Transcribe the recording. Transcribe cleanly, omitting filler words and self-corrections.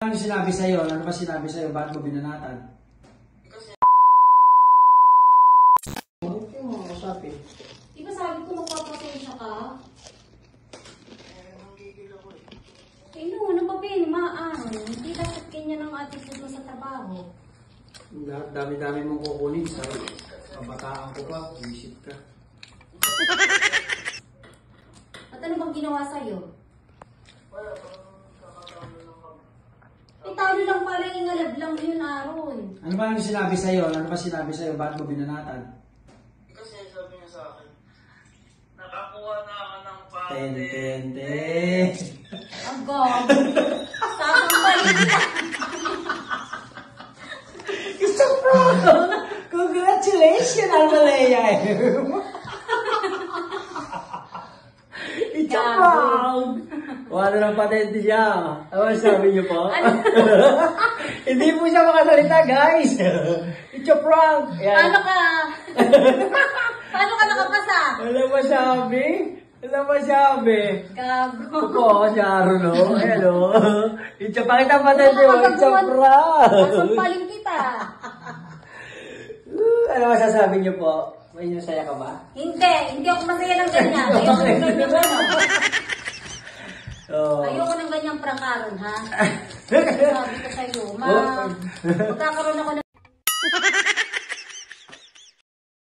ba yung sinabi sa'yo? Ano ba sinabi sa'yo? Bakit mo binanatan? Bakit mo kasabi? Di ba sabi ko magpapasensya ka? Eh no, ano ba maan? Hindi dapat ganyan ang attitude mo sa trabaho. Dami-dami mong kukunin sa kabataan ko pa. Visit ka. At ano bang ginawa sa'yo? Eh talo lang pala, ingalab lang yun, Aaron. Ano ba yung sinabi sa'yo? Ano ba sinabi sa'yo? Bakit mo binanatan? Kasi sabi niya sa akin, nakakuha na ako ng Ten. pate. Ang gabi. Sasampalin ka. Gusto ko! Congratulations, Almalaya! It's a prank! Wala ng patente siya. Ano sabi niyo po? Hindi po siya makasalita, guys. It's a prank! Yan. Paano ka? Paano ka nakapasa? Wala masabi? Wala masabi? Gago. Ako, si Aaron, no? Hello. It's a pakita ang patente mo. It's a prank! Sasampalin kita. Ano masasabi niyo po? May nasaya ka ba? Hindi ako masaya ng ganyan. Ayoko ng ganyan, ano. Oh. Ayoko ng ganyang prank, Aaron, ha? Sabi ko sa'yo, magkakaroon ako ng